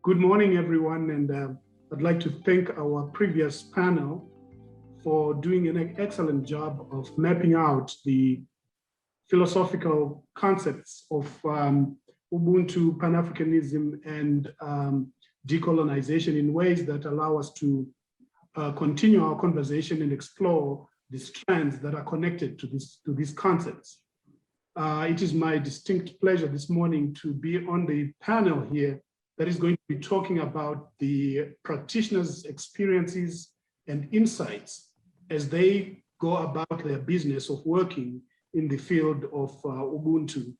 Good morning, everyone, and I'd like to thank our previous panel for doing an excellent job of mapping out the philosophical concepts of Ubuntu, Pan-Africanism, and decolonization in ways that allow us to continue our conversation and explore the strands that are connected to these concepts. It is my distinct pleasure this morning to be on the panel here that is going to be talking about the practitioners' experiences and insights as they go about their business of working in the field of Ubuntu,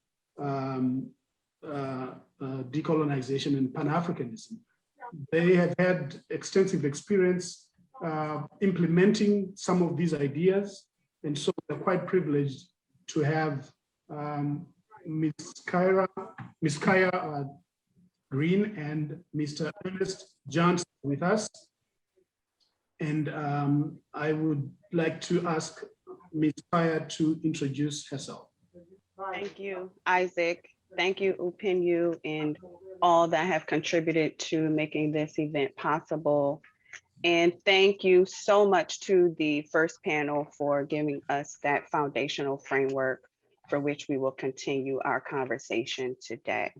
decolonization, and Pan-Africanism. They have had extensive experience implementing some of these ideas, and so they're quite privileged to have Ms. Kiya Greene and Mr. Ernest Johnson with us. And I would like to ask Ms. Kiya to introduce herself. Thank you, Isaac. Thank you, Ubuntu, and all that have contributed to making this event possible. And thank you so much to the first panel for giving us that foundational framework for which we will continue our conversation today.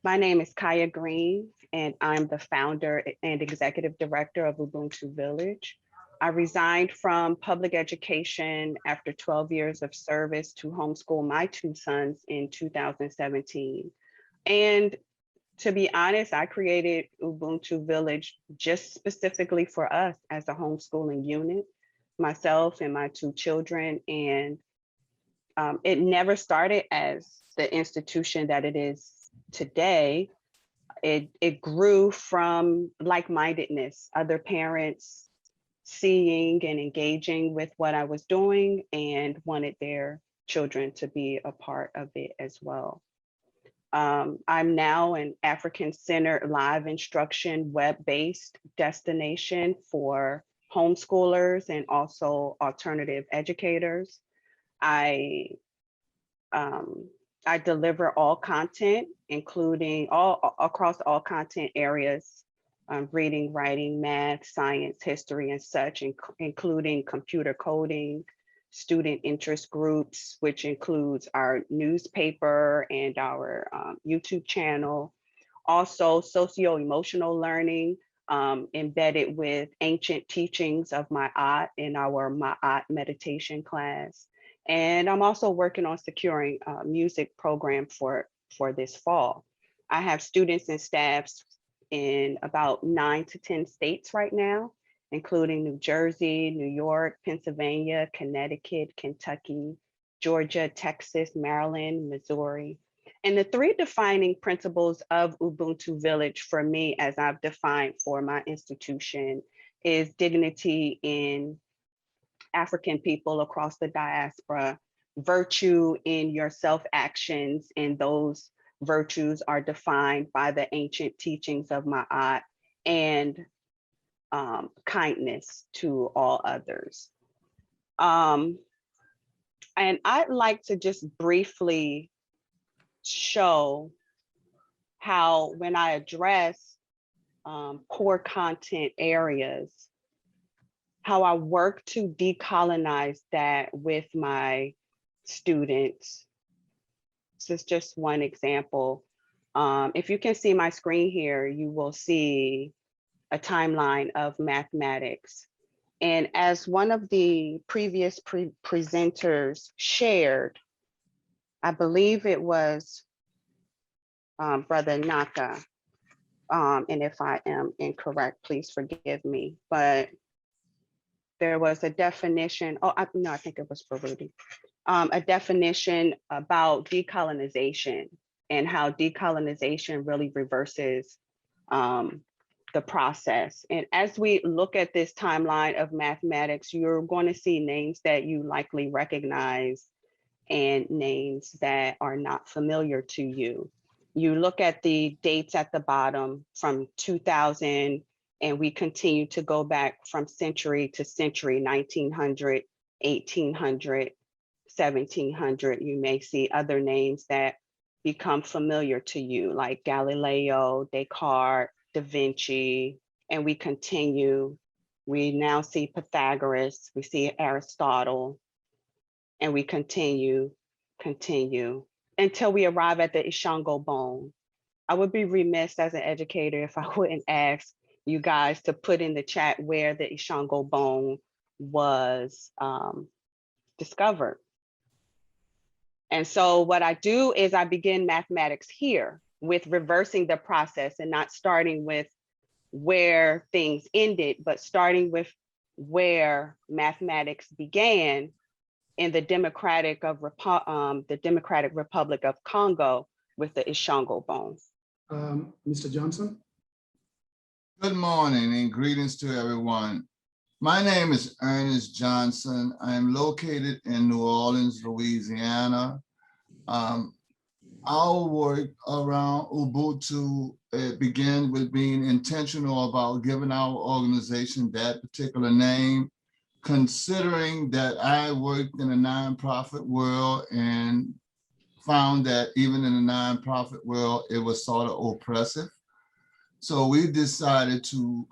My name is Kiya Greene, and I'm the founder and executive director of Ubuntu Village. I resigned from public education after 12 years of service to homeschool my two sons in 2017. And to be honest, I created Ubuntu Village just specifically for us as a homeschooling unit, myself and my two children. And it never started as the institution that it is today. It grew from like-mindedness, other parents seeing and engaging with what I was doing and wanted their children to be a part of it as well. I'm now an African-centered live instruction web-based destination for homeschoolers and also alternative educators. I deliver all content, including across all content areas, reading, writing, math, science, history, and such, including computer coding, student interest groups, which includes our newspaper and our YouTube channel. Also socio-emotional learning embedded with ancient teachings of Ma'at in our Ma'at meditation class. And I'm also working on securing a music program for this fall. I have students and staffs in about 9 to 10 states right now, including New Jersey, New York, Pennsylvania, Connecticut, Kentucky, Georgia, Texas, Maryland, Missouri. And the three defining principles of Ubuntu Village for me, as I've defined for my institution, is dignity in African people across the diaspora, virtue in your self-actions, and those virtues are defined by the ancient teachings of Ma'at, and kindness to all others. And I'd like to just briefly show how when I address core content areas, how I work to decolonize that with my students. This is just one example. If you can see my screen here, you will see a timeline of mathematics. And as one of the previous presenters shared, I believe it was Brother Naka, and if I am incorrect, please forgive me, but there was a definition, I think it was Baruti, a definition about decolonization and how decolonization really reverses the process. And as we look at this timeline of mathematics, you're going to see names that you likely recognize and names that are not familiar to you. You look at the dates at the bottom from 2000, and we continue to go back from century to century, 1900, 1800, 1700. You may see other names that become familiar to you, like Galileo, Descartes, Da Vinci, and we continue. We now see Pythagoras, we see Aristotle, and we continue until we arrive at the Ishango bone. I would be remiss as an educator if I wouldn't ask you guys to put in the chat where the Ishango bone was discovered. And so what I do is I begin mathematics here with reversing the process and not starting with where things ended, but starting with where mathematics began in the Democratic Republic of Congo with the Ishango bone. Mr. Johnson? Good morning and greetings to everyone. My name is Ernest Johnson. I'm located in New Orleans, Louisiana. Our work around Ubuntu began with being intentional about giving our organization that particular name, considering that I worked in a nonprofit world and found that even in the nonprofit world, it was sort of oppressive. So we decided to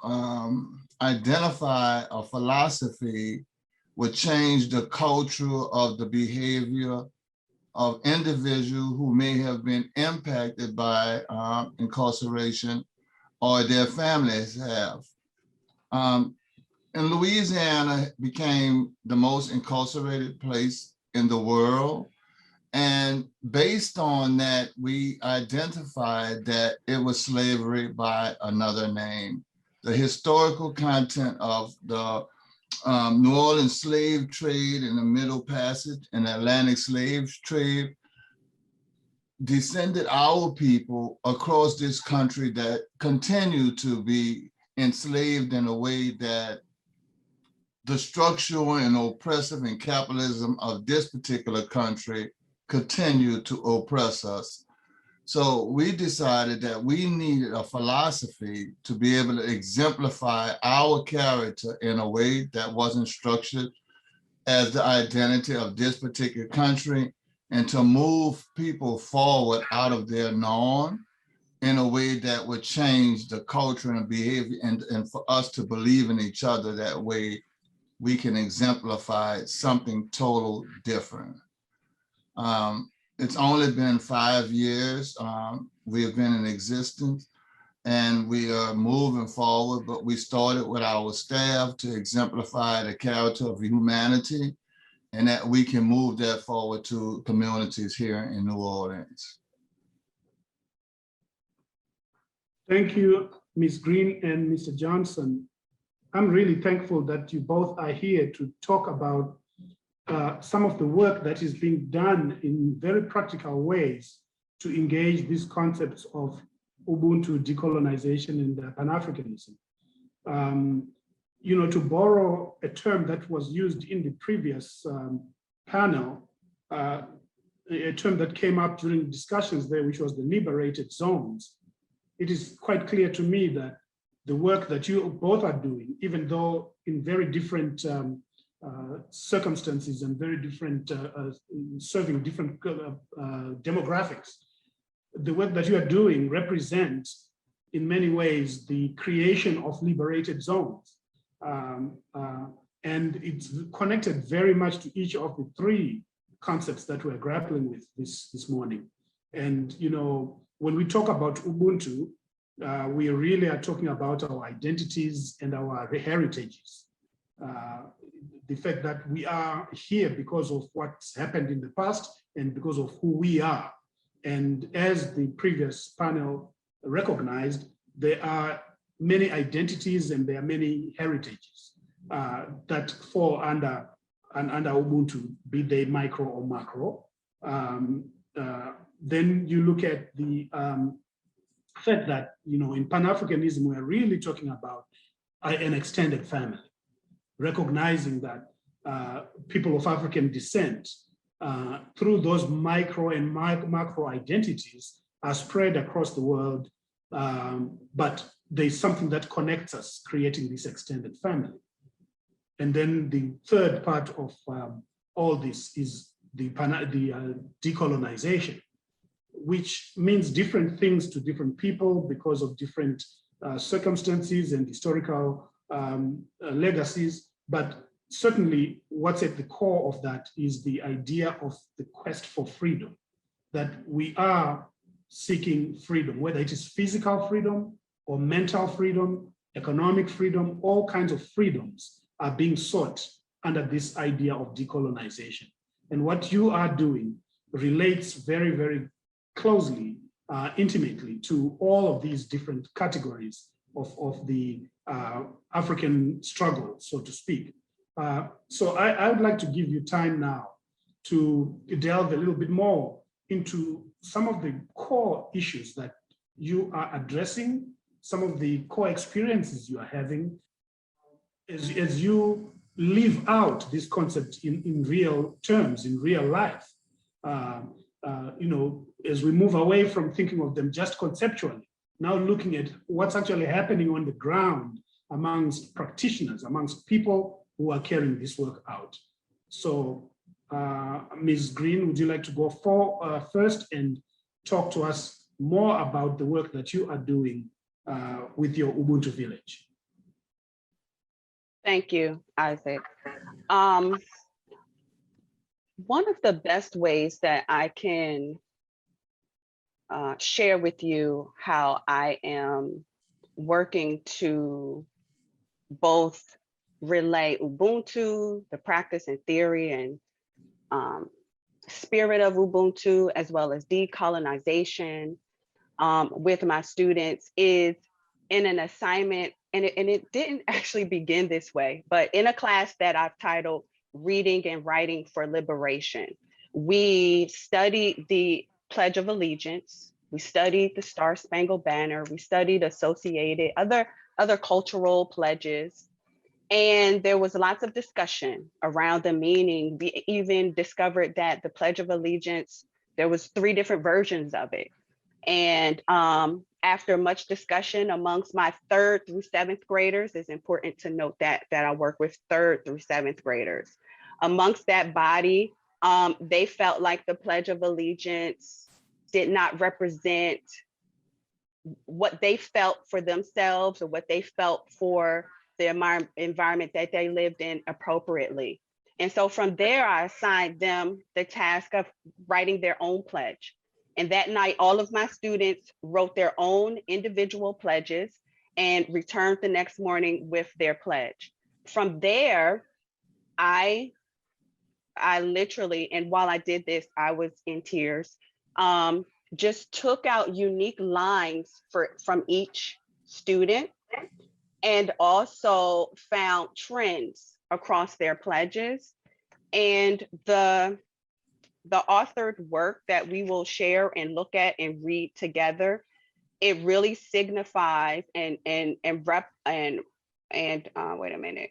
identify a philosophy would change the culture of the behavior of individuals who may have been impacted by incarceration or their families have. And Louisiana became the most incarcerated place in the world. And based on that, we identified that it was slavery by another name. The historical content of the New Orleans slave trade in the Middle Passage and Atlantic slave trade descended our people across this country that continue to be enslaved in a way that the structural and oppressive and capitalism of this particular country continue to oppress us. So we decided that we needed a philosophy to be able to exemplify our character in a way that wasn't structured as the identity of this particular country, and to move people forward out of their norm in a way that would change the culture and behavior, and for us to believe in each other that way we can exemplify something total different. It's only been 5 years. We have been in existence and we are moving forward, but we started with our staff to exemplify the character of humanity and that we can move that forward to communities here in New Orleans. Thank you, Ms. Greene and Mr. Johnson. I'm really thankful that you both are here to talk about some of the work that is being done in very practical ways to engage these concepts of Ubuntu decolonization and Pan-Africanism. You know, to borrow a term that was used in the previous panel, a term that came up during discussions there, which was the liberated zones. It is quite clear to me that the work that you both are doing, even though in very different circumstances and very different, serving different demographics, the work that you are doing represents in many ways the creation of liberated zones. And it's connected very much to each of the three concepts that we're grappling with this morning. And, you know, when we talk about Ubuntu, we really are talking about our identities and our heritages. The fact that we are here because of what's happened in the past and because of who we are. And as the previous panel recognized, there are many identities and there are many heritages that fall under Ubuntu, be they micro or macro. Then you look at the fact that, you know, in Pan-Africanism, we're really talking about an extended family, recognizing that people of African descent, through those micro and macro identities, are spread across the world, but there's something that connects us, creating this extended family. And then the third part of all this is the decolonization, which means different things to different people because of different circumstances and historical legacies, but certainly what's at the core of that is the idea of the quest for freedom, that we are seeking freedom, whether it is physical freedom or mental freedom, economic freedom, all kinds of freedoms are being sought under this idea of decolonization. And what you are doing relates very, very closely, intimately to all of these different categories of the African struggle, so to speak. So I would like to give you time now to delve a little bit more into some of the core issues that you are addressing, some of the core experiences you are having as you live out this concept in real terms, in real life. You know, as we move away from thinking of them just conceptually, now looking at what's actually happening on the ground amongst practitioners, amongst people who are carrying this work out. So, Ms. Greene, would you like to go first and talk to us more about the work that you are doing with your Ubuntu Village? Thank you, Isaac. One of the best ways that I can share with you how I am working to both relay Ubuntu, the practice and theory and spirit of Ubuntu, as well as decolonization with my students is in an assignment, and it didn't actually begin this way, but in a class that I've titled Reading and Writing for Liberation. We studied the Pledge of Allegiance, we studied the Star-Spangled Banner, we studied associated other cultural pledges, and there was lots of discussion around the meaning. We even discovered that the Pledge of Allegiance, there was 3 different versions of it. And after much discussion amongst my 3rd through 7th graders, it's important to note that I work with 3rd through 7th graders. Amongst that body, they felt like the Pledge of Allegiance did not represent what they felt for themselves or what they felt for the environment that they lived in appropriately. And so from there, I assigned them the task of writing their own pledge. And that night, all of my students wrote their own individual pledges and returned the next morning with their pledge. From there, I literally, and while I did this, I was in tears, just took out unique lines from each student and also found trends across their pledges. And the authored work that we will share and look at and read together, it really signifies and wait a minute,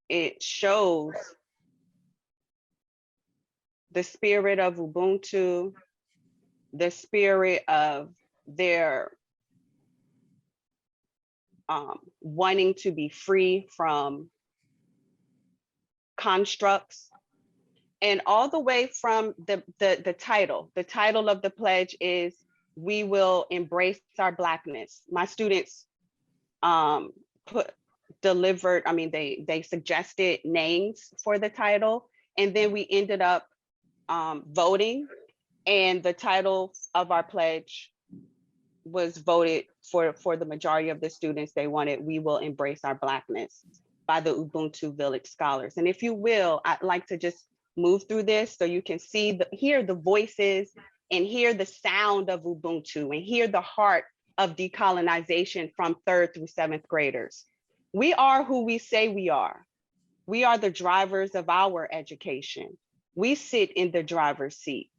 it shows the spirit of Ubuntu, the spirit of their wanting to be free from constructs. And all the way from the title. The title of the pledge is "We Will Embrace Our Blackness." My students they suggested names for the title, and then we ended up voting, and the title of our pledge was voted for the majority of the students. They wanted "We Will Embrace Our Blackness" by the Ubuntu Village scholars. And if you will, I'd like to just move through this so you can see, hear the voices and hear the sound of Ubuntu and hear the heart of decolonization from 3rd through 7th graders. We are who we say we are. We are the drivers of our education. We sit in the driver's seat.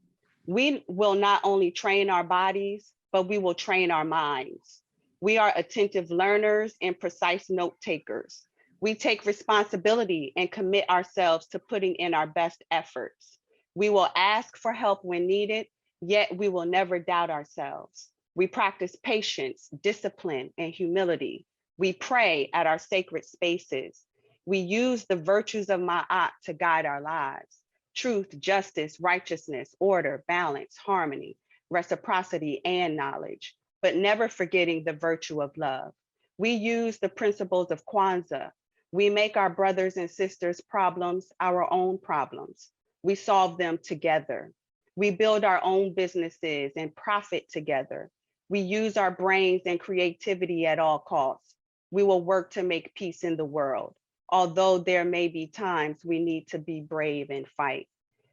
We will not only train our bodies, but we will train our minds. We are attentive learners and precise note takers. We take responsibility and commit ourselves to putting in our best efforts. We will ask for help when needed, yet we will never doubt ourselves. We practice patience, discipline, and humility. We pray at our sacred spaces. We use the virtues of Ma'at to guide our lives: truth, justice, righteousness, order, balance, harmony, reciprocity, and knowledge. but never forgetting the virtue of love. We use the principles of Kwanzaa. We make our brothers and sisters' problems our own problems. We solve them together. We build our own businesses and profit together. We use our brains and creativity at all costs. We will work to make peace in the world, although there may be times we need to be brave and fight.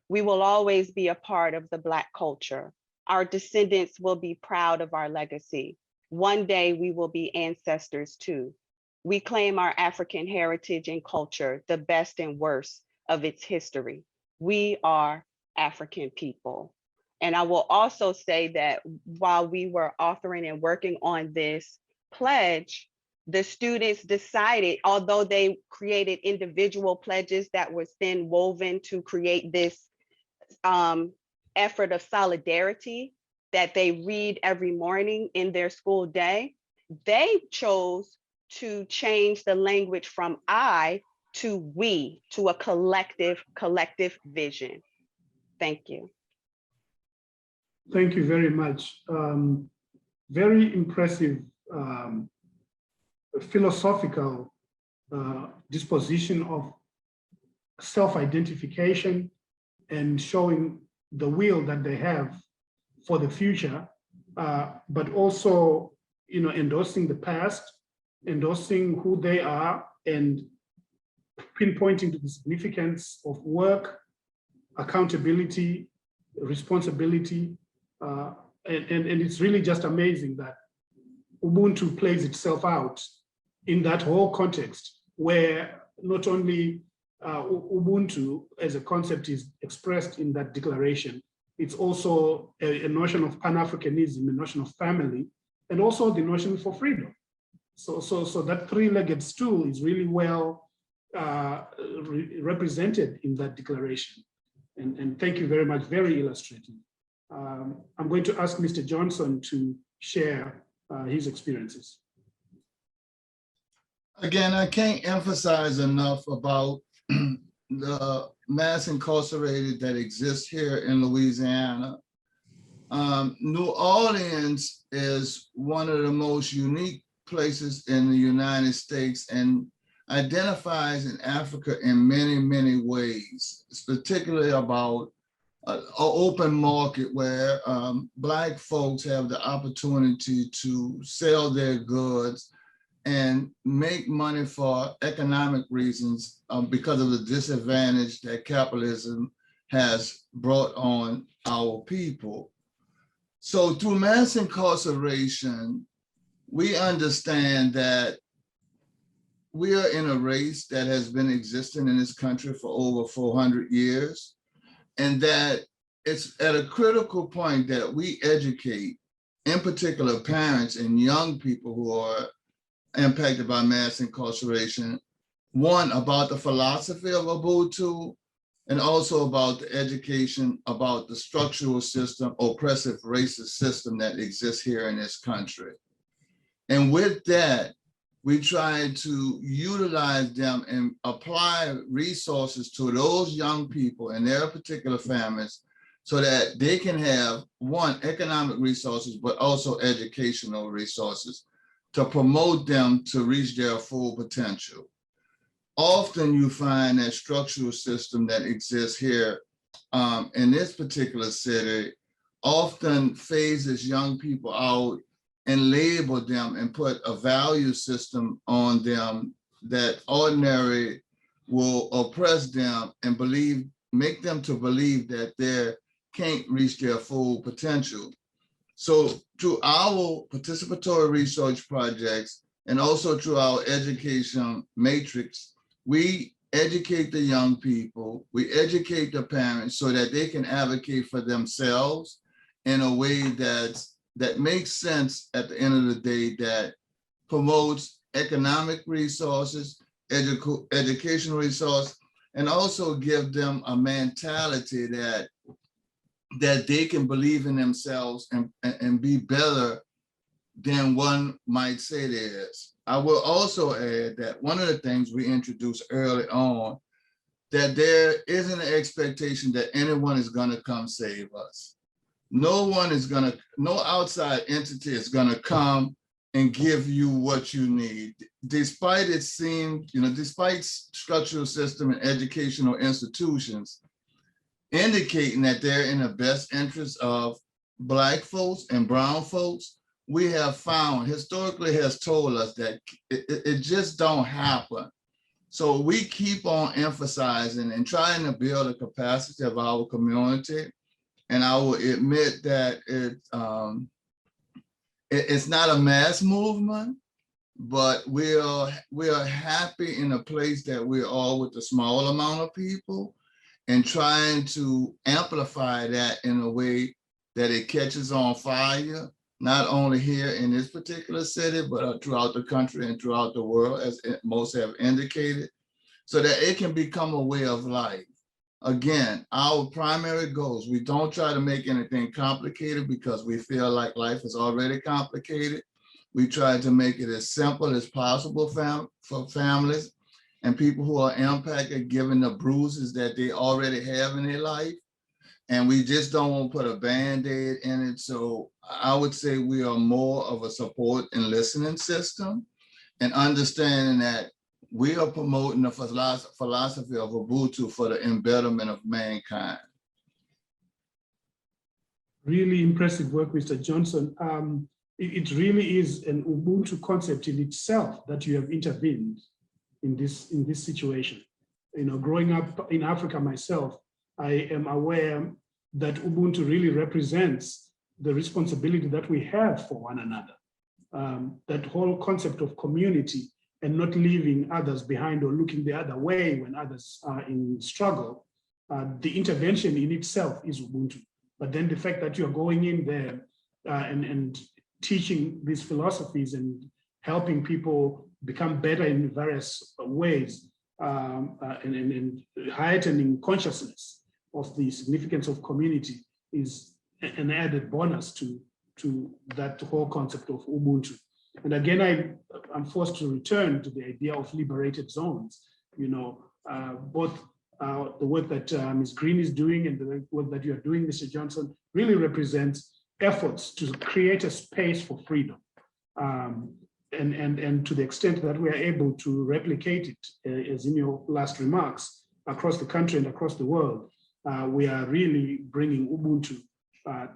We will always be a part of the Black culture. Our descendants will be proud of our legacy. One day we will be ancestors too. We claim our African heritage and culture, the best and worst of its history. We are African people. And I will also say that while we were authoring and working on this pledge, the students decided, although they created individual pledges that was then woven to create this effort of solidarity that they read every morning in their school day, they chose to change the language from I to we, to a collective vision. Thank you. Thank you very much. Very impressive philosophical disposition of self-identification and showing the will that they have for the future, but also, endorsing the past, endorsing who they are, and pinpointing to the significance of work, accountability, responsibility, and it's really just amazing that Ubuntu plays itself out in that whole context where not only Ubuntu as a concept is expressed in that declaration, it's also a notion of Pan-Africanism, a notion of family, and also the notion for freedom. So that three-legged stool is really well represented in that declaration. And thank you very much, very illustrative. I'm going to ask Mr. Johnson to share his experiences. Again, I can't emphasize enough about the mass incarcerated that exists here in Louisiana. New Orleans is one of the most unique places in the United States and identifies in Africa in many, many ways. It's particularly about an open market where Black folks have the opportunity to sell their goods and make money for economic reasons because of the disadvantage that capitalism has brought on our people. So through mass incarceration, we understand that we are in a race that has been existing in this country for over 400 years, and that it's at a critical point that we educate, in particular parents and young people who are impacted by mass incarceration, one, about the philosophy of Ubuntu, and also about the education about the structural system, oppressive racist system that exists here in this country. And with that, we try to utilize them and apply resources to those young people and their particular families so that they can have, one, economic resources, but also educational resources to promote them to reach their full potential. Often you find that structural system that exists here in this particular city often phases young people out and label them and put a value system on them that ordinarily will oppress them and make them to believe that they can't reach their full potential. So through our participatory research projects and also through our education matrix, we educate the young people, we educate the parents so that they can advocate for themselves in a way that makes sense at the end of the day, that promotes economic resources, educational resource, and also give them a mentality that they can believe in themselves and be better than one might say they is. I will also add that one of the things we introduced early on, that there isn't an expectation that anyone is going to come save us. no outside entity is gonna come and give you what you need. Despite it seemed, despite structural system and educational institutions indicating that they're in the best interest of Black folks and brown folks, we have found, historically has told us that it just don't happen. So we keep on emphasizing and trying to build a capacity of our community. And I will admit that it's not a mass movement, but we are happy in a place that we're all with a small amount of people and trying to amplify that in a way that it catches on fire, not only here in this particular city, but throughout the country and throughout the world, as most have indicated, so that it can become a way of life. Again, our primary goals, we don't try to make anything complicated because we feel like life is already complicated. We try to make it as simple as possible for families and people who are impacted, given the bruises that they already have in their life. And we just don't want to put a Band-Aid in it. So I would say we are more of a support and listening system, and understanding that we are promoting the philosophy of Ubuntu for the embetterment of mankind. Really impressive work, Mr. Johnson. It really is an Ubuntu concept in itself that you have intervened in this situation. Growing up in Africa myself, I am aware that Ubuntu really represents the responsibility that we have for one another. That whole concept of community and not leaving others behind or looking the other way when others are in struggle. The intervention in itself is Ubuntu. But then the fact that you're going in there and teaching these philosophies and helping people become better in various ways and heightening consciousness of the significance of community is an added bonus to that whole concept of Ubuntu. And again, I'm forced to return to the idea of liberated zones. Both the work that Ms. Greene is doing and the work that you are doing, Mr. Johnson, really represents efforts to create a space for freedom. And to the extent that we are able to replicate it, as in your last remarks, across the country and across the world, we are really bringing Ubuntu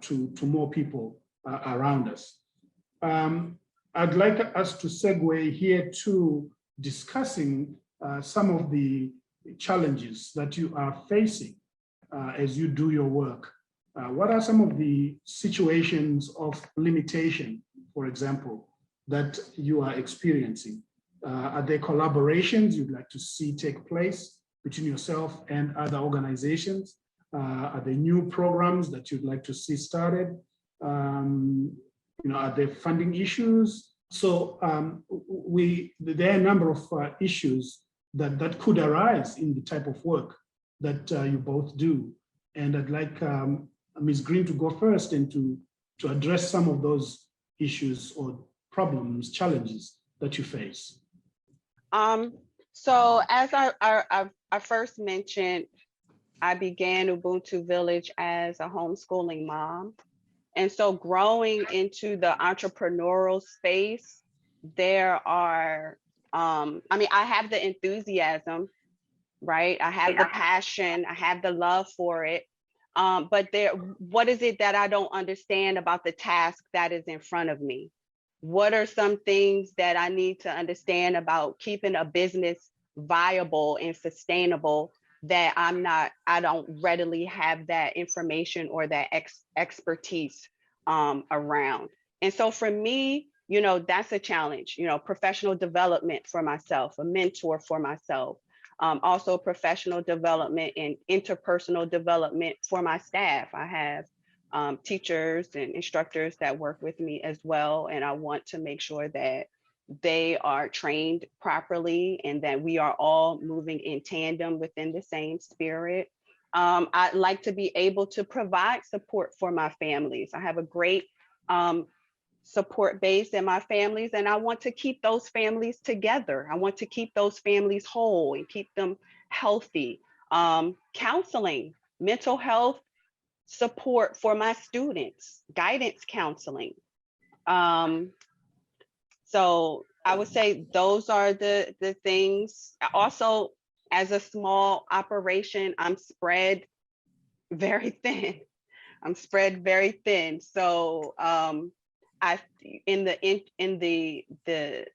to more people around us. I'd like us to segue here to discussing some of the challenges that you are facing as you do your work. What are some of the situations of limitation, for example, that you are experiencing? Are there collaborations you'd like to see take place between yourself and other organizations? Are there new programs that you'd like to see started? Are there funding issues? So there are a number of issues that could arise in the type of work that you both do. And I'd like Ms. Greene to go first and to address some of those issues or problems, challenges that you face. So as I first mentioned, I began Ubuntu Village as a homeschooling mom. And so growing into the entrepreneurial space, there are, I have the enthusiasm, right? I have the passion, I have the love for it. But what is it that I don't understand about the task that is in front of me? What are some things that I need to understand about keeping a business viable and sustainable that I don't readily have that information or that expertise around? And so for me, that's a challenge, professional development for myself, a mentor for myself, also professional development and interpersonal development for my staff. I have teachers and instructors that work with me as well. And I want to make sure that they are trained properly and that we are all moving in tandem within the same spirit. I'd like to be able to provide support for my families. I have a great support base in my families, and I want to keep those families together. I want to keep those families whole and keep them healthy. Counseling, mental health support for my students, guidance counseling. So I would say those are the things. Also, as a small operation, I'm spread very thin. I'm spread very thin. So in the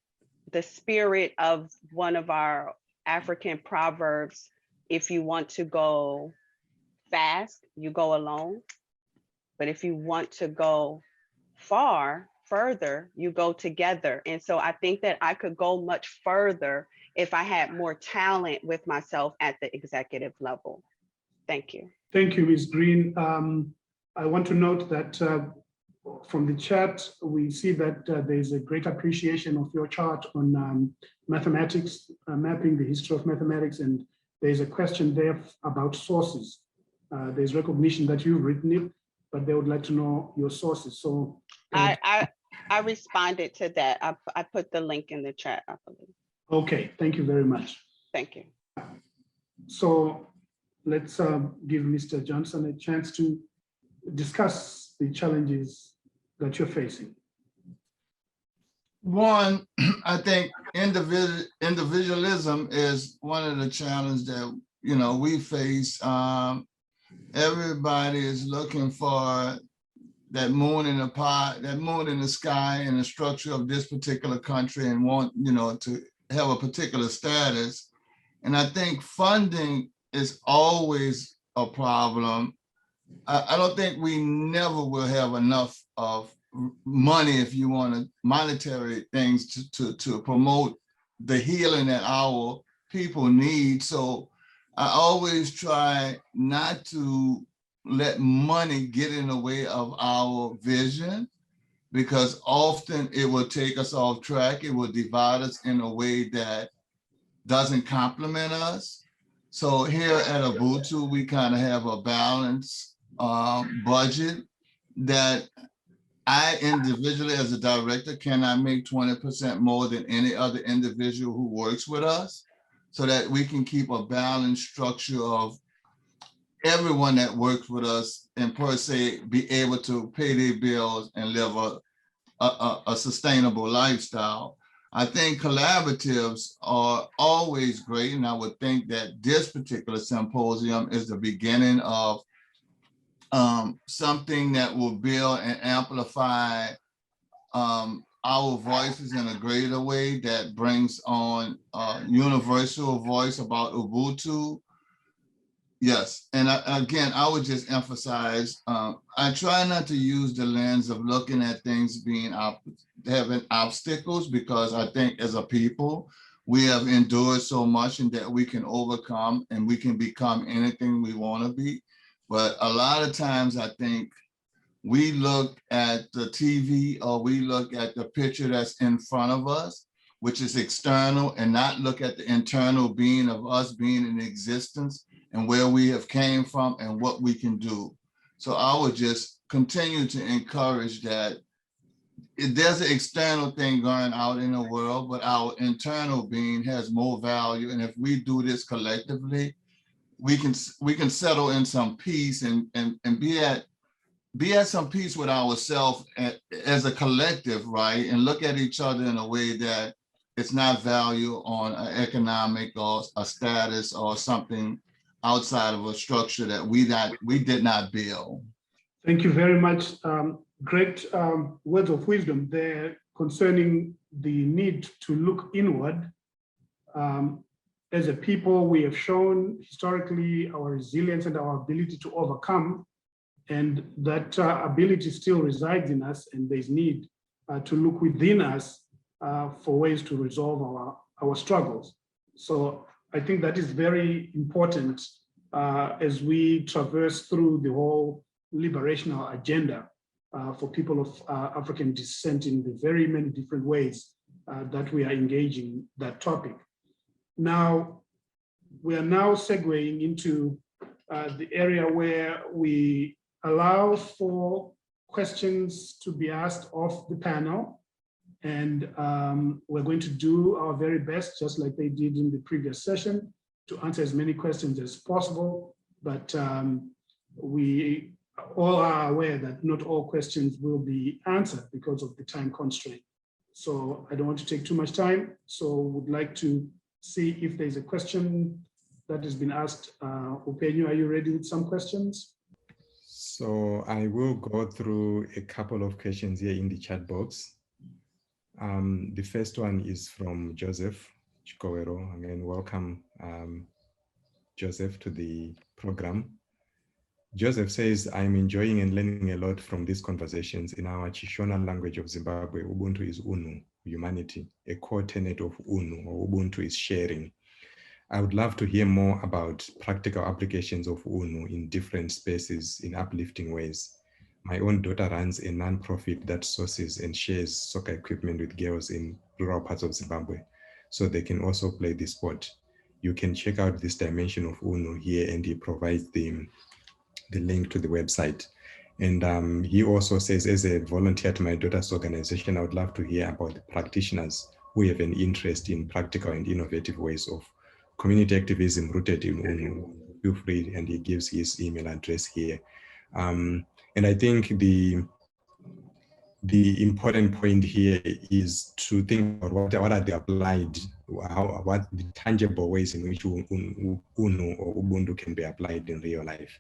spirit of one of our African proverbs, if you want to go fast, you go alone. But if you want to go further, you go together. And so I think that I could go much further if I had more talent with myself at the executive level. Thank you. Thank you, Ms. Greene. I want to note that from the chat, we see that there's a great appreciation of your chart on mathematics, mapping the history of mathematics, and there's a question there about sources. There's recognition that you've written it, but they would like to know your sources. So I responded to that. I put the link in the chat, I believe. Okay, thank you very much. Thank you. So let's give Mr. Johnson a chance to discuss the challenges that you're facing. One, I think individualism is one of the challenges that we face. Everybody is looking for that moon in the pot, that moon in the sky, and the structure of this particular country, and want to have a particular status. And I think funding is always a problem. I don't think we never will have enough of money, if you want monetary things to promote the healing that our people need. So I always try not to let money get in the way of our vision, because often it will take us off track. It will divide us in a way that doesn't complement us. So here at Ubuntu, we kind of have a balanced budget that I individually as a director cannot make 20% more than any other individual who works with us, so that we can keep a balanced structure of everyone that works with us and per se be able to pay their bills and live a sustainable lifestyle. I think collaboratives are always great, and I would think that this particular symposium is the beginning of something that will build and amplify our voices in a greater way, that brings on a universal voice about Ubuntu. Yes, and again, I would just emphasize, I try not to use the lens of looking at things being having obstacles, because I think as a people, we have endured so much and that we can overcome and we can become anything we want to be. But a lot of times I think we look at the TV or we look at the picture that's in front of us, which is external, and not look at the internal being of us being in existence and where we have came from and what we can do. So I would just continue to encourage that there's an external thing going out in the world, but our internal being has more value. And if we do this collectively, we can settle in some peace and be at some peace with ourselves as a collective, right? And look at each other in a way that it's not value on an economic or a status or something outside of a structure that we did not build. Thank you very much. Great words of wisdom there concerning the need to look inward. As a people, we have shown historically our resilience and our ability to overcome, and that ability still resides in us, and there's need to look within us for ways to resolve our struggles. So I think that is very important as we traverse through the whole liberational agenda for people of African descent in the very many different ways that we are engaging that topic. Now, we are now segueing into the area where we allow for questions to be asked of the panel. And we're going to do our very best, just like they did in the previous session, to answer as many questions as possible. But we all are aware that not all questions will be answered because of the time constraint. So I don't want to take too much time. So would like to see if there's a question that has been asked. Upenyo, are you ready with some questions? So I will go through a couple of questions here in the chat box. The first one is from Joseph Chikowero. Again, welcome, Joseph, to the program. Joseph says, I'm enjoying and learning a lot from these conversations. In our Shona language of Zimbabwe, Ubuntu is Unu, humanity. A core tenet of Unu or Ubuntu is sharing. I would love to hear more about practical applications of Unu in different spaces in uplifting ways. My own daughter runs a non-profit that sources and shares soccer equipment with girls in rural parts of Zimbabwe, so they can also play the sport. You can check out this dimension of Unu here, and he provides the link to the website. And he also says, as a volunteer to my daughter's organization, I would love to hear about the practitioners who have an interest in practical and innovative ways of community activism rooted in Unu. Feel free, and he gives his email address here. And I think the important point here is to think about what are the applied, what the tangible ways in which Unu or Ubuntu can be applied in real life.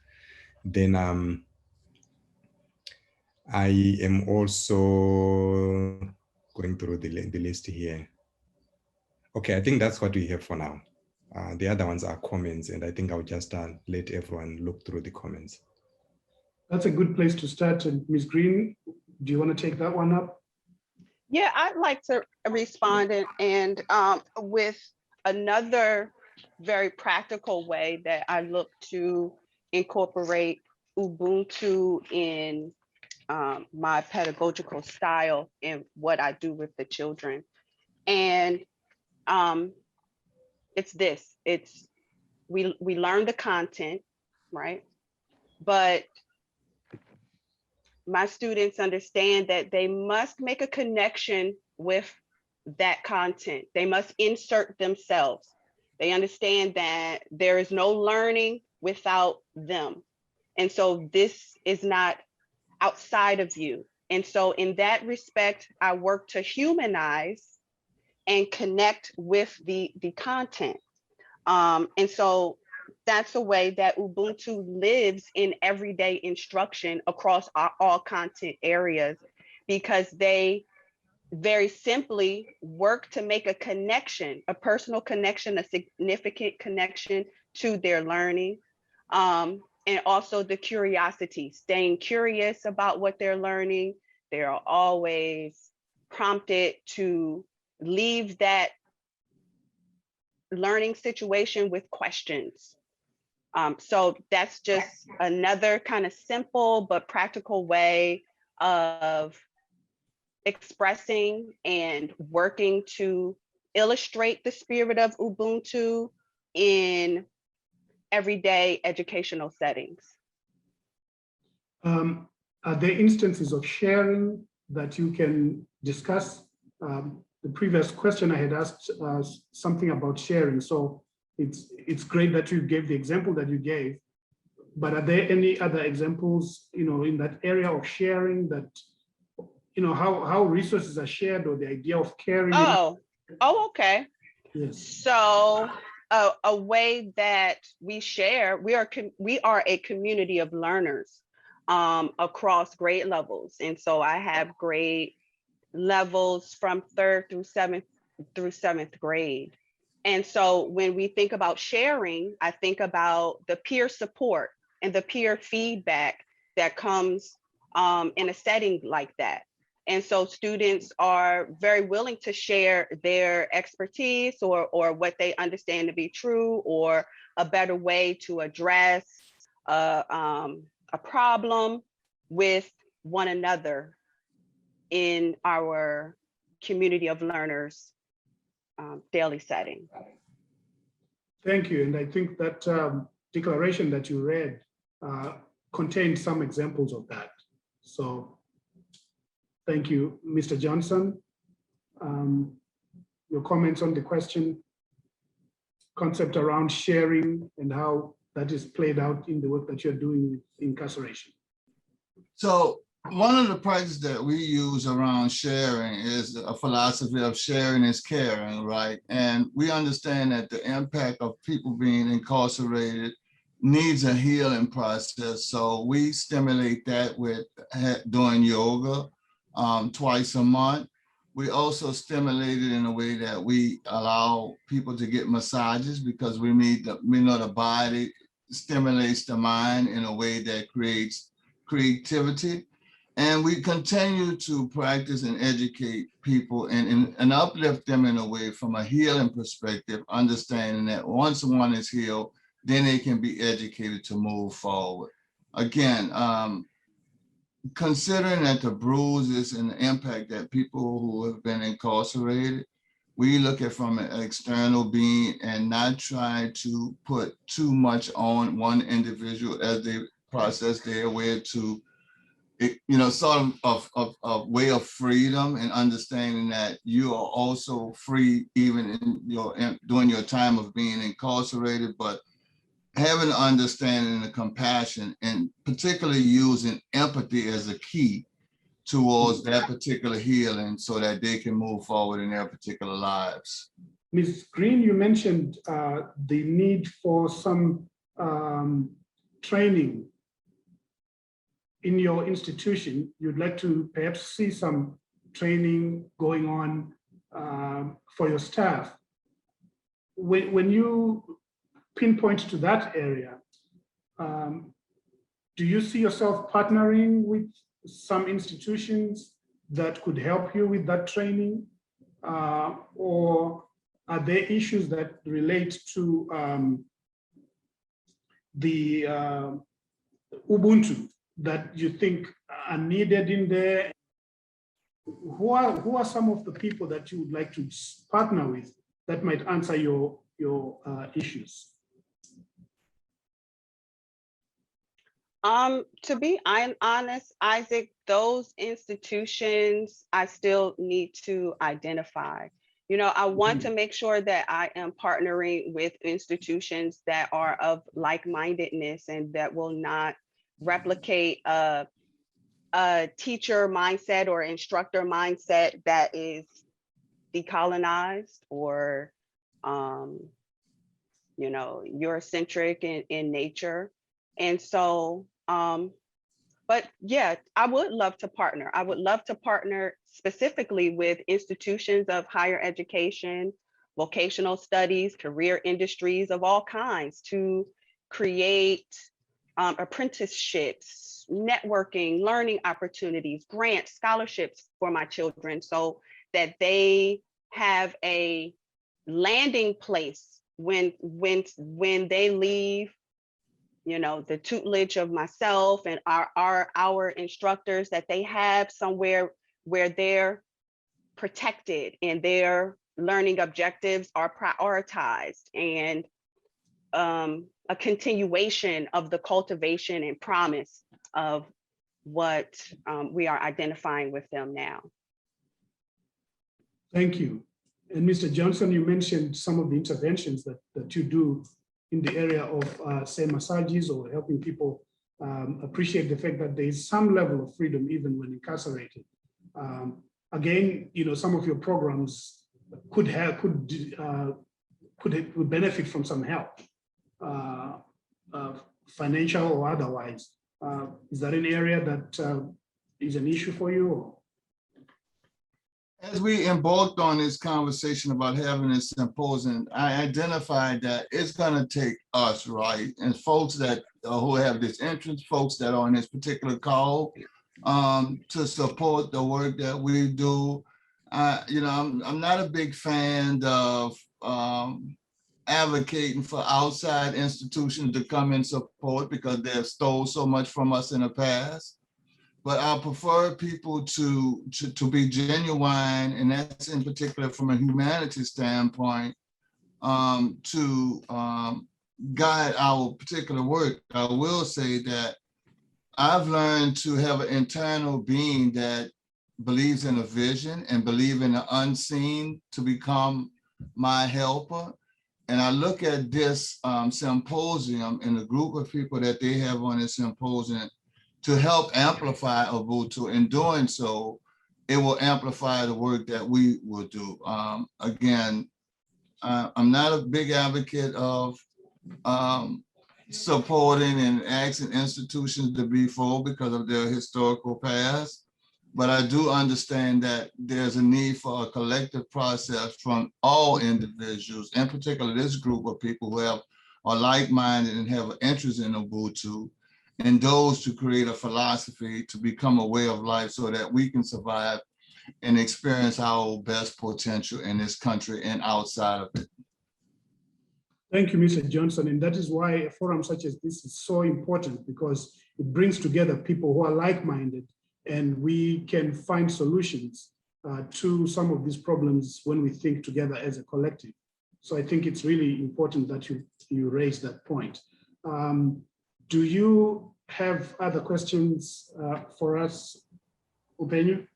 Then I am also going through the list here. Okay, I think that's what we have for now. The other ones are comments, and I think I'll just let everyone look through the comments. That's a good place to start. And Ms. Greene, do you want to take that one up? Yeah, I'd like to respond and with another very practical way that I look to incorporate Ubuntu in my pedagogical style and what I do with the children. And it's this, we learn the content, right? But my students understand that they must make a connection with that content. They must insert themselves. They understand that there is no learning without them. And so this is not outside of you. And so in that respect, I work to humanize and connect with the content. And so that's a way that Ubuntu lives in everyday instruction across all content areas, because they very simply work to make a connection, a personal connection, a significant connection to their learning. And also the curiosity, staying curious about what they're learning. They are always prompted to leave that learning situation with questions. So that's just another kind of simple but practical way of expressing and working to illustrate the spirit of Ubuntu in everyday educational settings. Are there instances of sharing that you can discuss? The previous question I had asked something about sharing. So it's great that you gave the example that you gave, but are there any other examples, in that area of sharing that, how resources are shared, or the idea of caring? Oh, okay. Yes. So a way that we share, we are a community of learners across grade levels. And so I have grade levels from 3rd through 7th grade. And so when we think about sharing, I think about the peer support and the peer feedback that comes in a setting like that. And so students are very willing to share their expertise or what they understand to be true, or a better way to address a problem with one another in our community of learners daily setting. Thank you. And I think that declaration that you read contains some examples of that. So thank you, Mr. Johnson. Your comments on the question, concept around sharing and how that is played out in the work that you're doing with incarceration. So one of the practices that we use around sharing is a philosophy of sharing is caring, right? And we understand that the impact of people being incarcerated needs a healing process. So we stimulate that with doing yoga twice a month. We also stimulate it in a way that we allow people to get massages, because we know the body stimulates the mind in a way that creates creativity. And we continue to practice and educate people and uplift them in a way from a healing perspective, understanding that once one is healed, then they can be educated to move forward. Again, considering that the bruises and the impact that people who have been incarcerated, we look at from an external being and not try to put too much on one individual as they process their way to, sort of way of freedom, and understanding that you are also free even during your time of being incarcerated, but having an understanding and a compassion, and particularly using empathy as a key towards that particular healing so that they can move forward in their particular lives. Ms. Greene, you mentioned the need for some training in your institution. You'd like to perhaps see some training going on for your staff. When you pinpoint to that area, do you see yourself partnering with some institutions that could help you with that training? Or are there issues that relate to the Ubuntu that you think are needed in there? Who are some of the people that you would like to partner with that might answer your issues? To be honest, Isaac, those institutions I still need to identify. I want to make sure that I am partnering with institutions that are of like-mindedness and that will not replicate a teacher mindset or instructor mindset that is decolonized or Eurocentric in nature. And so, but yeah, I would love to partner. I would love to partner specifically with institutions of higher education, vocational studies, career industries of all kinds to create apprenticeships, networking, learning opportunities, grants, scholarships for my children so that they have a landing place when they leave, the tutelage of myself and our instructors, that they have somewhere where they're protected and their learning objectives are prioritized, and a continuation of the cultivation and promise of what we are identifying with them now. Thank you. And Mr. Johnson, you mentioned some of the interventions that you do in the area of, say, massages or helping people appreciate the fact that there is some level of freedom even when incarcerated. Again, some of your programs could benefit from some help, financial or otherwise. Is that an area that is an issue for you? Or? As we embarked on this conversation about having this symposium, I identified that it's going to take us, right, and folks that who have this interest, folks that are on this particular call, to support the work that we do. I'm not a big fan of advocating for outside institutions to come and support because they've stole so much from us in the past. But I prefer people to be genuine, and that's in particular from a humanities standpoint, to guide our particular work. I will say that I've learned to have an internal being that believes in a vision and believe in the unseen to become my helper. And I look at this symposium and the group of people that they have on this symposium to help amplify Ubuntu. In doing so, it will amplify the work that we will do. Again, I'm not a big advocate of supporting and asking institutions to be full because of their historical past. But I do understand that there's a need for a collective process from all individuals, in particular this group of people who are like-minded and have an interest in Ubuntu, and those to create a philosophy to become a way of life so that we can survive and experience our best potential in this country and outside of it. Thank you, Mr. Johnson. And that is why a forum such as this is so important, because it brings together people who are like-minded, and we can find solutions to some of these problems when we think together as a collective. So I think it's really important that you raise that point. Do you have other questions for us, Upenyu?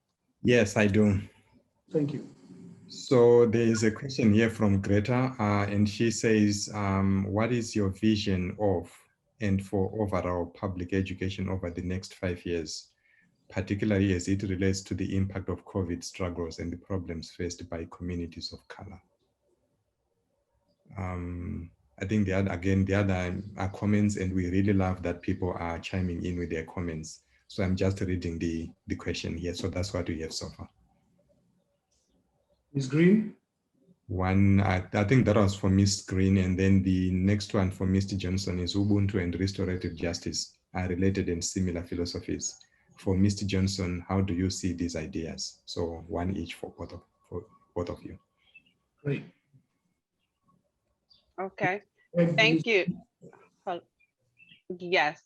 Yes, I do. Thank you. So there is a question here from Greta, and she says, what is your vision of and for overall public education over the next 5 years, particularly as it relates to the impact of COVID struggles and the problems faced by communities of color? I think the other are comments, and we really love that people are chiming in with their comments. So I'm just reading the question here. So that's what we have so far. Ms. Greene? One, I think that was for Ms. Greene, and then the next one for Mr. Johnson is Ubuntu and restorative justice are related and similar philosophies. For Mr. Johnson, how do you see these ideas? So one each for both of you. Great. Okay, thank you. Yes.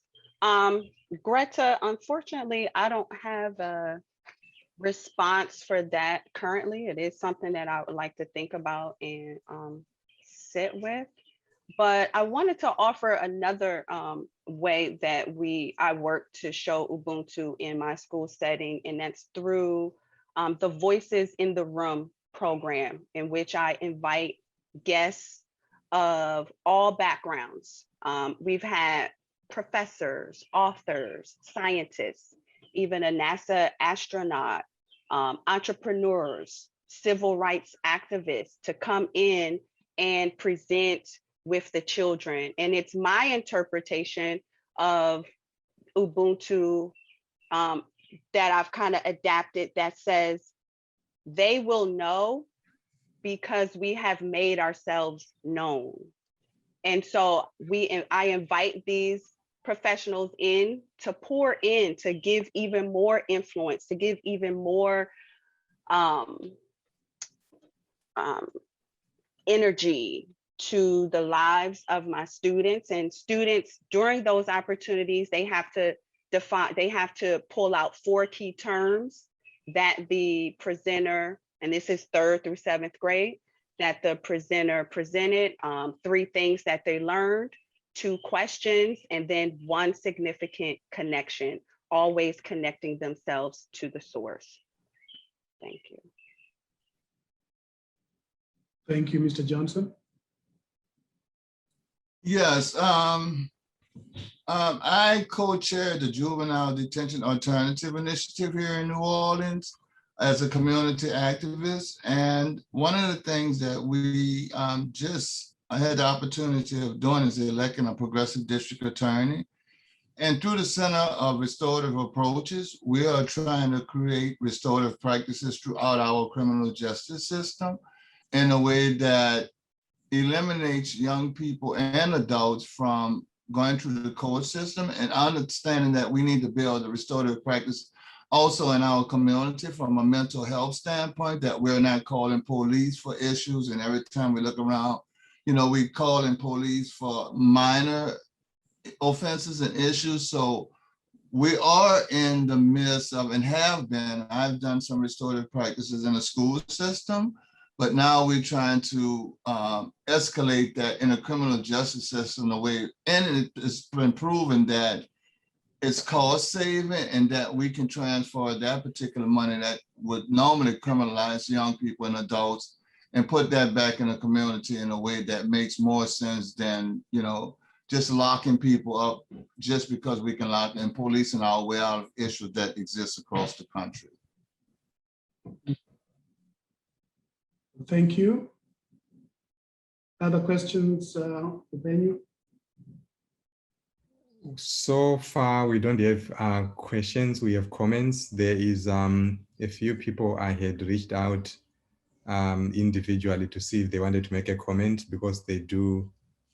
Greta, unfortunately, I don't have a response for that currently. It is something that I would like to think about and sit with. But I wanted to offer another way that I work to show Ubuntu in my school setting, and that's through the Voices in the Room program, in which I invite guests of all backgrounds. We've had professors, authors, scientists, even a NASA astronaut, entrepreneurs, civil rights activists to come in and present with the children. And it's my interpretation of Ubuntu that I've kind of adapted that says, they will know because we have made ourselves known. And so I invite these professionals in to pour in, to give even more influence, to give even more energy to the lives of my students. And students, during those opportunities, they have to pull out 4 key terms that the presenter, and this is 3rd through 7th grade, that the presenter presented, 3 things that they learned, 2 questions, and then 1 significant connection, always connecting themselves to the source. Thank you. Thank you, Mr. Johnson. Yes, I co-chair the Juvenile Detention Alternative Initiative here in New Orleans as a community activist. And one of the things that we I had the opportunity of doing is electing a progressive district attorney. And through the Center of Restorative Approaches, we are trying to create restorative practices throughout our criminal justice system in a way that eliminates young people and adults from going through the court system, and understanding that we need to build a restorative practice also in our community from a mental health standpoint, that we're not calling police for issues. And every time we look around, we call in police for minor offenses and issues. So we are in the midst of, and have been, I've done some restorative practices in the school system, but now we're trying to escalate that in a criminal justice system way. And it's been proven that it's cost saving, and that we can transfer that particular money that would normally criminalize young people and adults and put that back in the community in a way that makes more sense than, just locking people up just because we can lock and policing our way out of issues that exist across the country. Thank you. Other questions, Benyu? So far, we don't have questions. We have comments. There is a few people I had reached out individually to see if they wanted to make a comment, because they do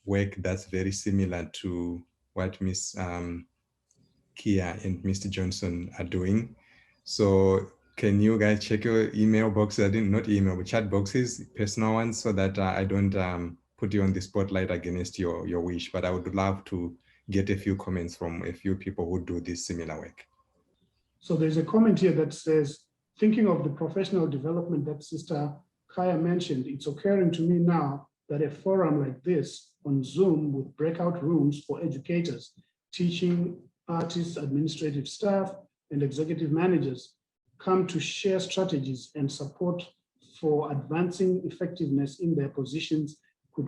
work that's very similar to what Ms. Kiya and Mr. Johnson are doing. So can you guys check your email boxes? Not email, but chat boxes, personal ones, so that I don't put you on the spotlight against your wish. But I would love to get a few comments from a few people who do this similar work. So there's a comment here that says, thinking of the professional development that Sister Kiya mentioned, it's occurring to me now that a forum like this on Zoom with breakout rooms for educators, teaching artists, administrative staff, and executive managers come to share strategies and support for advancing effectiveness in their positions could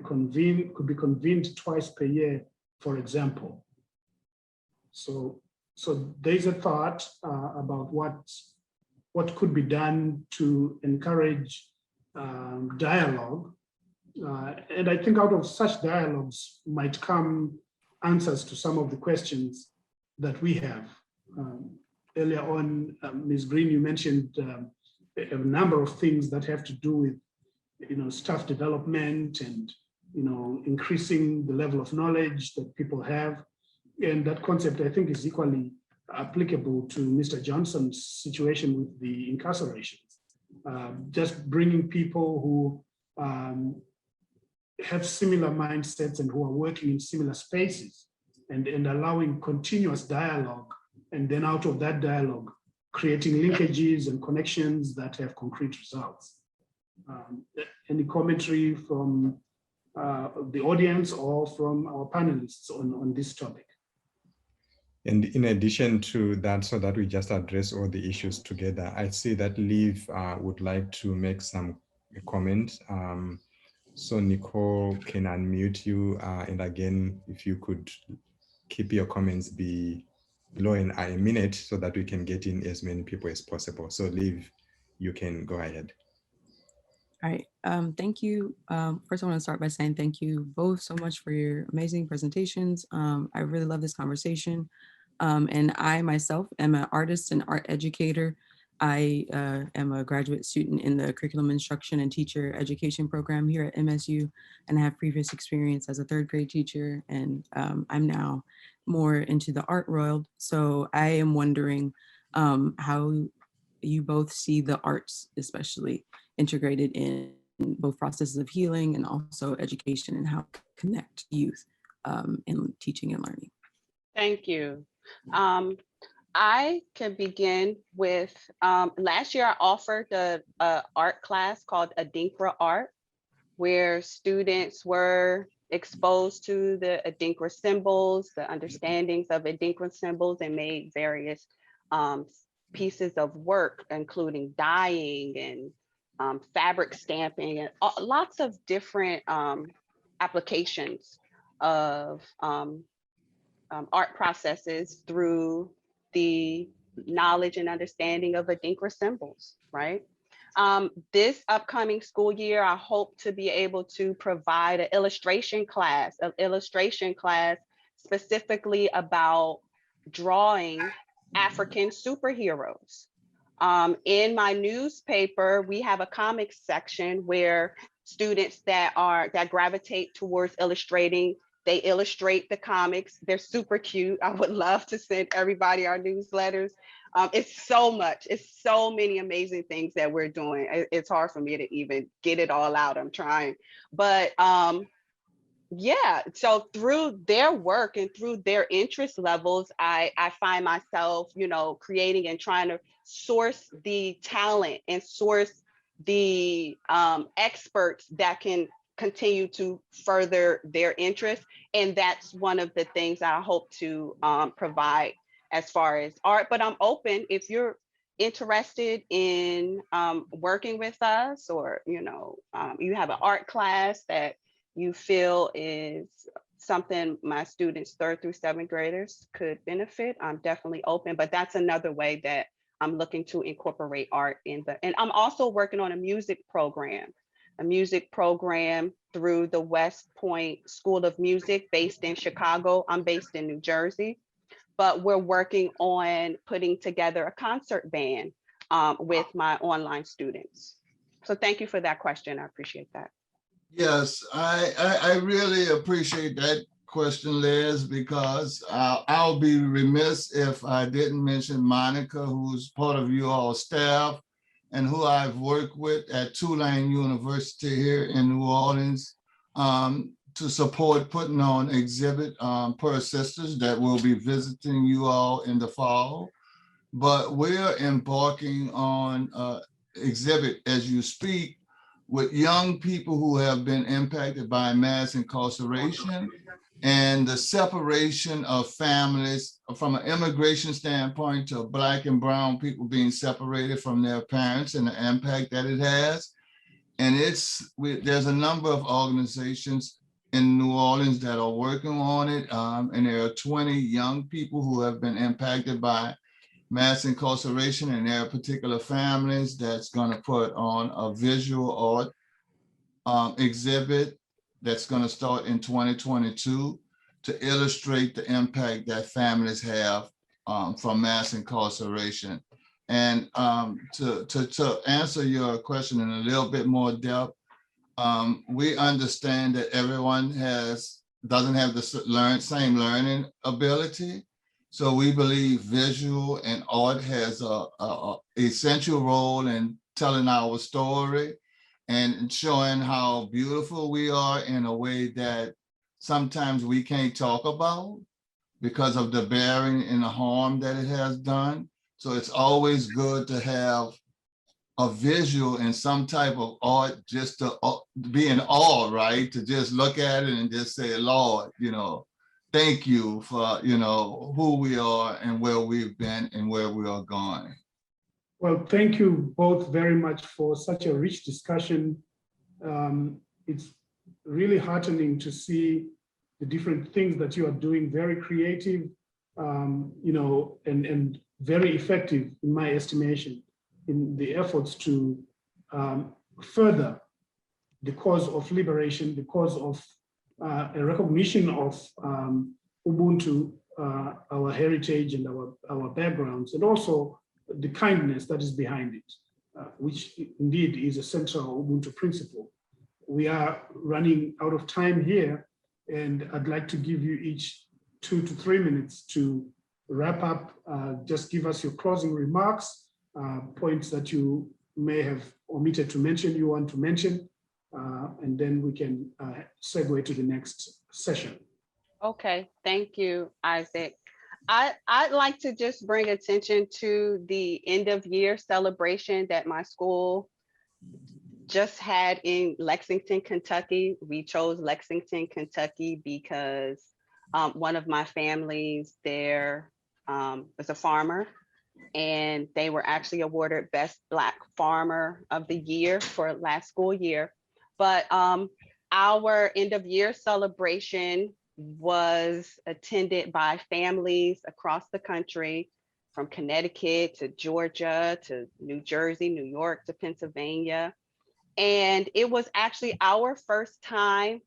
be convened twice per year, for example. So there's a thought about what could be done to encourage dialogue. And I think out of such dialogues might come answers to some of the questions that we have. Earlier on, Ms. Greene, you mentioned a number of things that have to do with, staff development and, increasing the level of knowledge that people have. And that concept, I think, is equally applicable to Mr. Johnson's situation with the incarcerations. Just bringing people who have similar mindsets and who are working in similar spaces and allowing continuous dialogue. And then out of that dialogue, creating linkages and connections that have concrete results. Any commentary from the audience or from our panelists on this topic? And in addition to that, so that we just address all the issues together, I see that Liv would like to make some comment. So Nicole can unmute you. And again, if you could keep your comments below a minute so that we can get in as many people as possible. So Liv, you can go ahead. All right, thank you. First, I want to start by saying thank you both so much for your amazing presentations. I really love this conversation. And I myself am an artist and art educator. I am a graduate student in the curriculum instruction and teacher education program here at MSU, and I have previous experience as a third grade teacher, and I'm now more into the art world. So I am wondering how you both see the arts, especially integrated in both processes of healing and also education, and how to connect youth in teaching and learning. Thank you. I can begin with, last year I offered a art class called Adinkra Art, where students were exposed to the Adinkra symbols, the understandings of Adinkra symbols, and made various pieces of work, including dyeing and fabric stamping, and lots of different applications of art processes through the knowledge and understanding of Adinkra symbols, right? This upcoming school year, I hope to be able to provide an illustration class specifically about drawing African superheroes. In my newspaper, we have a comics section where students that gravitate towards illustrating, they illustrate the comics. They're super cute. I would love to send everybody our newsletters. It's so much. It's so many amazing things that we're doing. It's hard for me to even get it all out. I'm trying. But yeah, so through their work and through their interest levels, I find myself, creating and trying to source the talent and source the experts that can continue to further their interest. And that's one of the things I hope to provide as far as art. But I'm open if you're interested in working with us, or you have an art class that you feel is something my students 3rd through 7th graders could benefit, I'm definitely open, but that's another way that I'm looking to incorporate art and I'm also working on a music program through the West Point School of Music based in Chicago. I'm based in New Jersey, but we're working on putting together a concert band with my online students. So thank you for that question. I appreciate that. Yes, I really appreciate that question, Liz, because I'll be remiss if I didn't mention Monica, who's part of you all staff and who I've worked with at Tulane University here in New Orleans to support putting on exhibit Per Sisters that will be visiting you all in the fall. But we're embarking on exhibit as you speak with young people who have been impacted by mass incarceration and the separation of families from an immigration standpoint to Black and brown people being separated from their parents and the impact that it has. And there's a number of organizations in New Orleans that are working on it. And there are 20 young people who have been impacted by mass incarceration in their particular families that's going to put on a visual art exhibit that's going to start in 2022 to illustrate the impact that families have from mass incarceration. And to answer your question in a little bit more depth, we understand that everyone doesn't have the same learning ability. So we believe visual and art has a essential role in telling our story and showing how beautiful we are in a way that sometimes we can't talk about because of the bearing and the harm that it has done. So it's always good to have a visual and some type of art just to be in awe, right? To just look at it and just say, Lord, thank you for, who we are and where we've been and where we are going. Well, thank you both very much for such a rich discussion. It's really heartening to see the different things that you are doing, very creative, and very effective in my estimation in the efforts to further the cause of liberation, the cause of a recognition of Ubuntu, our heritage and our backgrounds, and also the kindness that is behind it, which indeed is a central Ubuntu principle. We are running out of time here, and I'd like to give you each 2 to 3 minutes to wrap up. Just give us your closing remarks, points that you may have omitted to mention, you want to mention, and then we can segue to the next session. Okay, thank you, Isaac. I'd like to just bring attention to the end of year celebration that my school just had in Lexington, Kentucky. We chose Lexington, Kentucky because one of my families there was a farmer, and they were actually awarded Best Black Farmer of the Year for last school year. But our end of year celebration was attended by families across the country, from Connecticut to Georgia to New Jersey, New York to Pennsylvania. And it was actually our first time.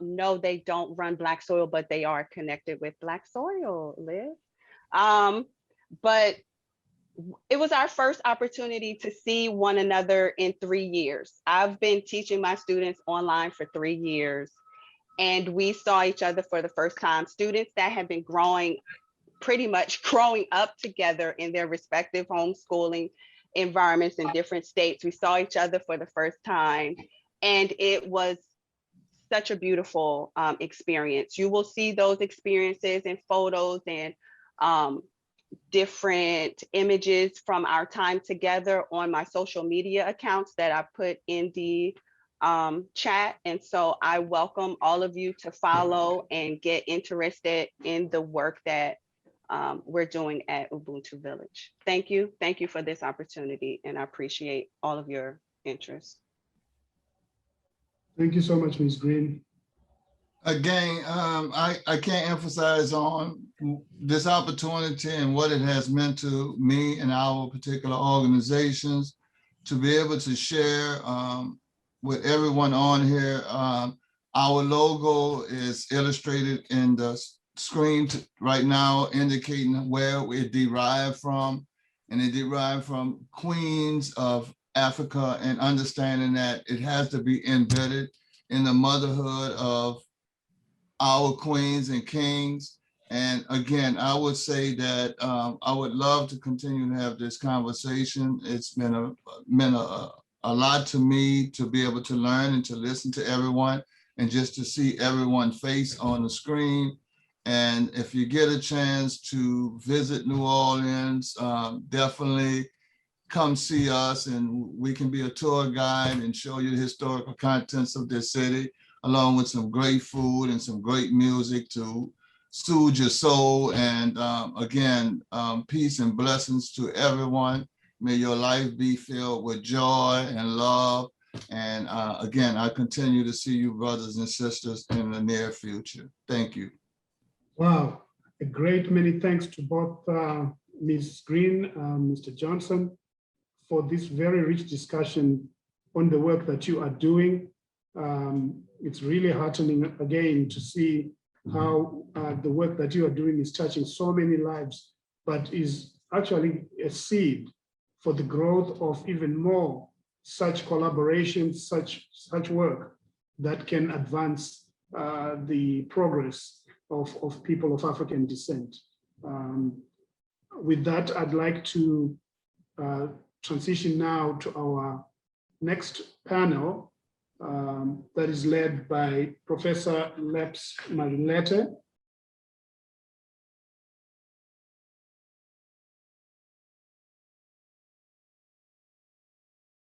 No, they don't run Black Soil, but they are connected with Black Soil, Liz. But it was our first opportunity to see one another in 3 years. I've been teaching my students online for 3 years, and we saw each other for the first time. Students that have been pretty much growing up together in their respective homeschooling environments in different states. We saw each other for the first time, and it was such a beautiful experience. You will see those experiences in photos and different images from our time together on my social media accounts that I put in the chat. And so I welcome all of you to follow and get interested in the work that we're doing at Ubuntu Village. Thank you. Thank you for this opportunity, and I appreciate all of your interest. Thank you so much, Ms. Greene. Again, I can't emphasize on this opportunity and what it has meant to me and our particular organizations to be able to share with everyone on here. Our logo is illustrated in the screen right now, indicating where it derived from. And it derived from queens of Africa, and understanding that it has to be embedded in the motherhood of our queens and kings. And again, I would say that I would love to continue to have this conversation. It's been a lot to me to be able to learn and to listen to everyone, and just to see everyone's face on the screen. And if you get a chance to visit New Orleans, definitely come see us, and we can be a tour guide and show you the historical contents of this city, along with some great food and some great music to soothe your soul. And again, peace and blessings to everyone. May your life be filled with joy and love. And again, I continue to see you brothers and sisters in the near future. Thank you. Wow, a great many thanks to both Ms. Greene, Mr. Johnson, for this very rich discussion on the work that you are doing. It's really heartening again to see how the work that you are doing is touching so many lives, but is actually a seed for the growth of even more such collaborations, such work that can advance the progress of people of African descent. With that, I'd like to transition now to our next panel that is led by Professor Leps Marilete,